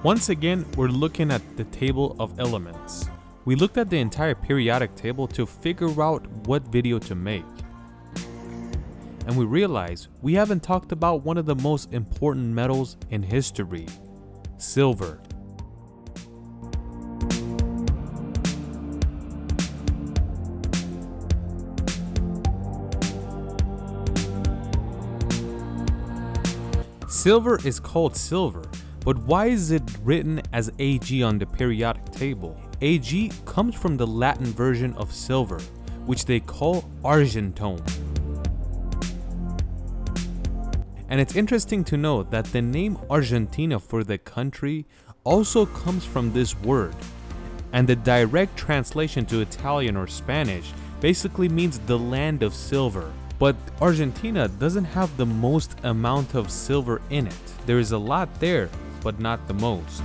Once again, we're looking at the table of elements. We looked at the entire periodic table to figure out what video to make. And we realized we haven't talked about one of the most important metals in history, silver. Silver is called silver, but why is it written as Ag on the periodic table? Ag comes from the Latin version of silver, which they call argentum. And it's interesting to note that the name Argentina for the country also comes from this word, and the direct translation to Italian or Spanish basically means the land of silver. But Argentina doesn't have the most amount of silver in it. There is a lot there, but not the most.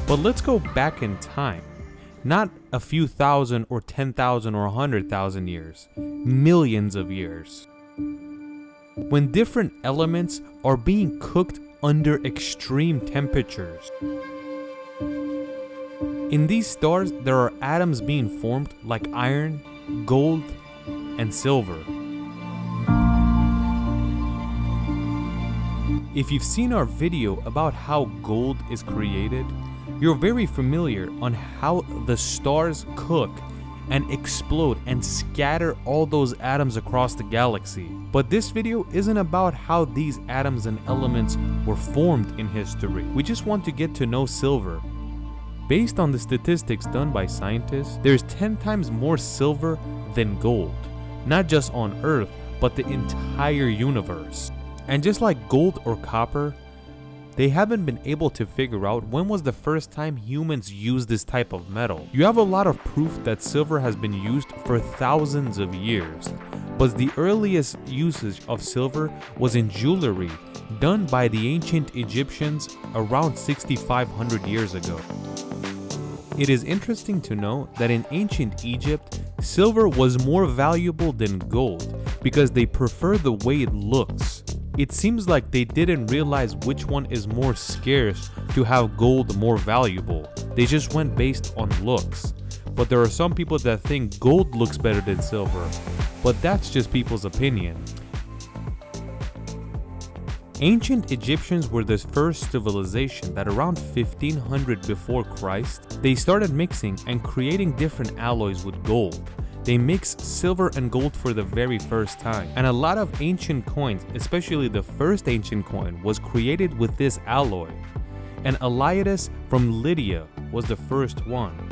But let's go back in time. Not a few thousand or 10,000 or 100,000 years. Millions of years. When different elements are being cooked under extreme temperatures. In these stars, there are atoms being formed like iron, gold, and silver. If you've seen our video about how gold is created, you're very familiar on how the stars cook and explode and scatter all those atoms across the galaxy. But this video isn't about how these atoms and elements were formed in history. We just want to get to know silver. Based on the statistics done by scientists, there's 10 times more silver than gold, not just on Earth, but the entire universe. And just like gold or copper, they haven't been able to figure out when was the first time humans used this type of metal. You have a lot of proof that silver has been used for thousands of years, but the earliest usage of silver was in jewelry, done by the ancient Egyptians around 6,500 years ago. It is interesting to know that in ancient Egypt, silver was more valuable than gold because they prefer the way it looks. It seems like they didn't realize which one is more scarce to have gold more valuable. They just went based on looks. But there are some people that think gold looks better than silver, but that's just people's opinion. Ancient Egyptians were the first civilization that around 1500 before Christ, they started mixing and creating different alloys with gold. They mixed silver and gold for the very first time. And a lot of ancient coins, especially the first ancient coin, was created with this alloy. And Eliadus from Lydia was the first one.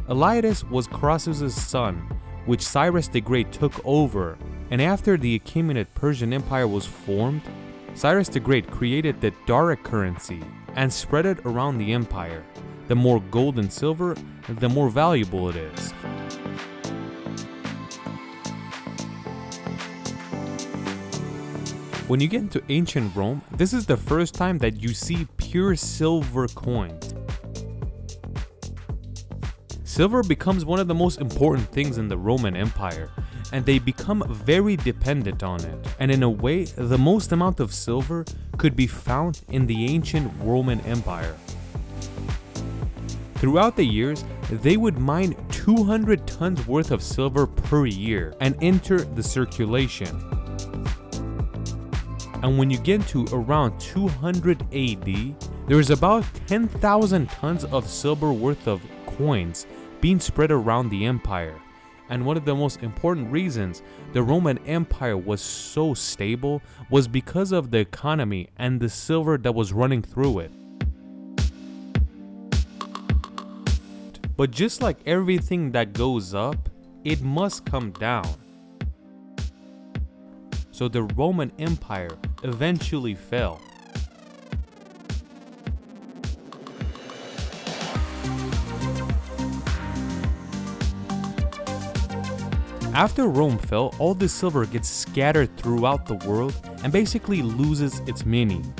Eliadus was Croesus' son, which Cyrus the Great took over. And after the Achaemenid Persian Empire was formed, Cyrus the Great created the Daric currency and spread it around the empire. The more gold and silver, the more valuable it is. When you get into ancient Rome, this is the first time that you see pure silver coins. Silver becomes one of the most important things in the Roman Empire, and they become very dependent on it. And in a way, the most amount of silver could be found in the ancient Roman Empire. Throughout the years, they would mine 200 tons worth of silver per year and enter the circulation. And when you get to around 200 AD, there's about 10,000 tons of silver worth of coins being spread around the empire. And one of the most important reasons the Roman Empire was so stable was because of the economy and the silver that was running through it. But just like everything that goes up, it must come down. So the Roman Empire eventually fell. After Rome fell, all the silver gets scattered throughout the world and basically loses its meaning.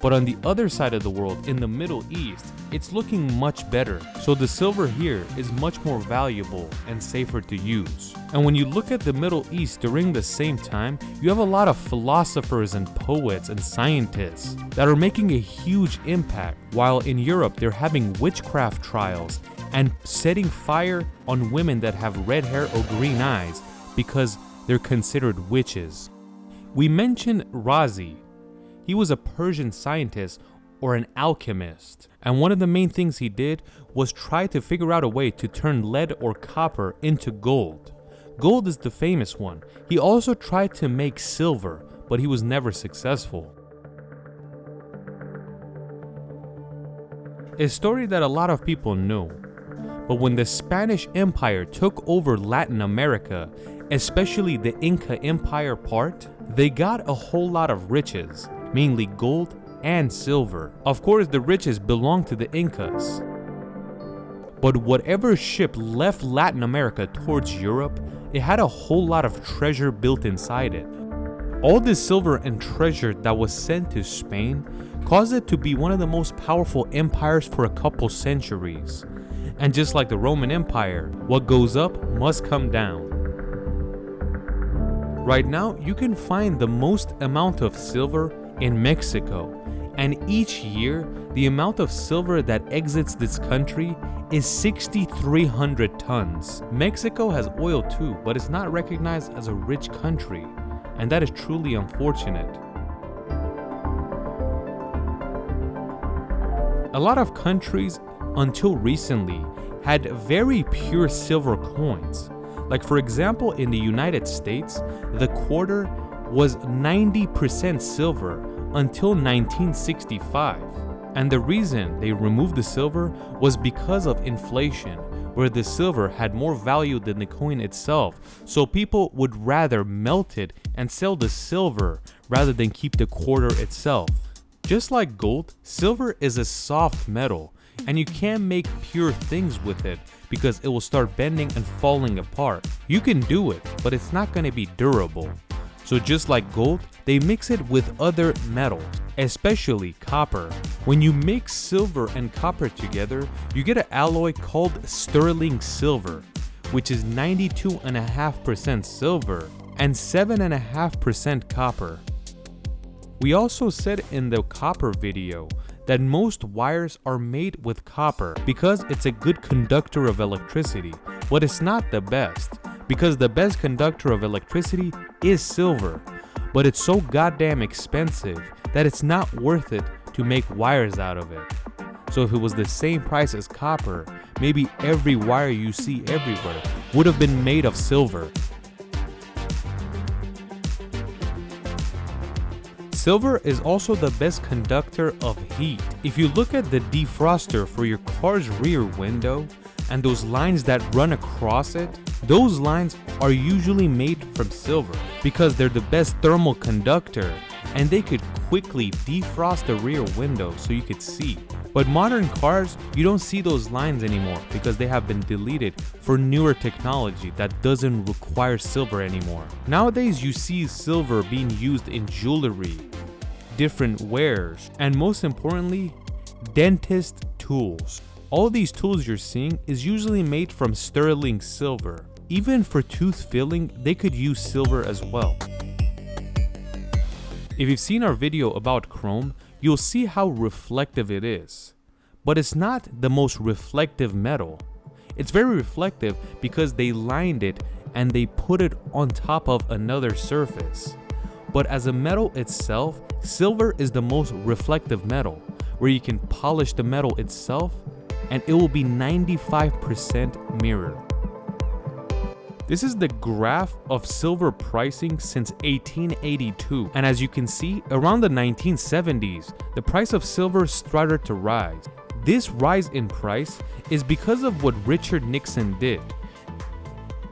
But on the other side of the world, in the Middle East, it's looking much better. So the silver here is much more valuable and safer to use. And when you look at the Middle East during the same time, you have a lot of philosophers and poets and scientists that are making a huge impact, while in Europe they're having witchcraft trials and setting fire on women that have red hair or green eyes because they're considered witches. We mentioned Razi. He was a Persian scientist or an alchemist, and one of the main things he did was try to figure out a way to turn lead or copper into gold. Gold is the famous one. He also tried to make silver, but he was never successful. A story that a lot of people know, but when the Spanish Empire took over Latin America, especially the Inca Empire part, they got a whole lot of riches, mainly gold and silver. Of course, the riches belonged to the Incas. But whatever ship left Latin America towards Europe, it had a whole lot of treasure built inside it. All this silver and treasure that was sent to Spain caused it to be one of the most powerful empires for a couple centuries. And just like the Roman Empire, what goes up must come down. Right now, you can find the most amount of silver in Mexico, and each year, the amount of silver that exits this country is 6,300 tons. Mexico has oil too, but it's not recognized as a rich country, and that is truly unfortunate. A lot of countries, until recently, had very pure silver coins. Like for example, in the United States, the quarter was 90% silver until 1965. And the reason they removed the silver was because of inflation, where the silver had more value than the coin itself. So people would rather melt it and sell the silver rather than keep the quarter itself. Just like gold, silver is a soft metal, and you can't make pure things with it because it will start bending and falling apart. You can do it, but it's not going to be durable. So just like gold, they mix it with other metals, especially copper. When you mix silver and copper together, you get an alloy called sterling silver, which is 92.5% silver and 7.5% copper. We also said in the copper video that most wires are made with copper because it's a good conductor of electricity, but it's not the best, because the best conductor of electricity is silver, but it's so goddamn expensive that it's not worth it to make wires out of it. So if it was the same price as copper, maybe every wire you see everywhere would have been made of silver. Silver is also the best conductor of heat. If you look at the defroster for your car's rear window and those lines that run across it, those lines are usually made from silver because they're the best thermal conductor and they could quickly defrost the rear window so you could see. But modern cars, you don't see those lines anymore because they have been deleted for newer technology that doesn't require silver anymore. Nowadays, you see silver being used in jewelry, different wares, and most importantly, dentist tools. All these tools you're seeing is usually made from sterling silver. Even for tooth filling, they could use silver as well. If you've seen our video about chrome, you'll see how reflective it is. But it's not the most reflective metal. It's very reflective because they lined it and they put it on top of another surface. But as a metal itself, silver is the most reflective metal, where you can polish the metal itself and it will be 95% mirror. This is the graph of silver pricing since 1882, and as you can see, around the 1970s, the price of silver started to rise. This rise in price is because of what Richard Nixon did.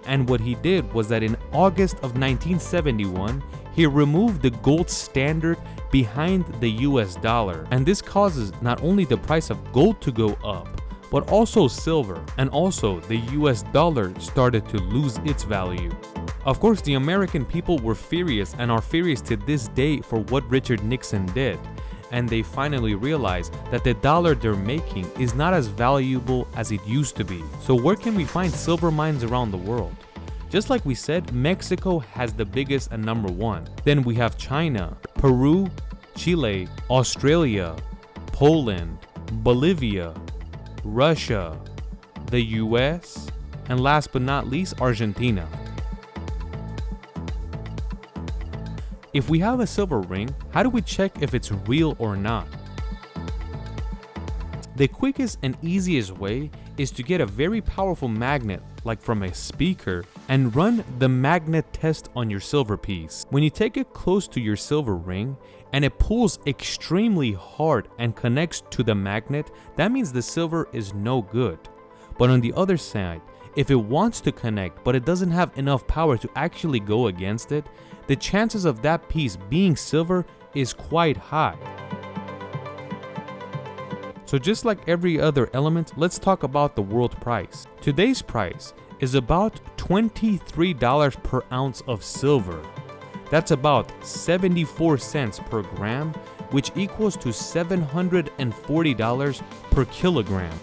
And what he did was that in August of 1971, he removed the gold standard behind the US dollar, and this causes not only the price of gold to go up, but also silver, and also the US dollar started to lose its value. Of course, the American people were furious and are furious to this day for what Richard Nixon did, and they finally realize that the dollar they're making is not as valuable as it used to be. So where can we find silver mines around the world? Just like we said, Mexico has the biggest and number one. Then we have China, Peru, Chile, Australia, Poland, Bolivia, Russia, the US, and last but not least, Argentina. If we have a silver ring, how do we check if it's real or not? The quickest and easiest way is to get a very powerful magnet, like from a speaker, and run the magnet test on your silver piece. When you take it close to your silver ring and it pulls extremely hard and connects to the magnet, that means the silver is no good. But on the other side, if it wants to connect but it doesn't have enough power to actually go against it, the chances of that piece being silver is quite high. So just like every other element, let's talk about the world price. Today's price is about $23 per ounce of silver. That's about 74 cents per gram, which equals to $740 per kilogram.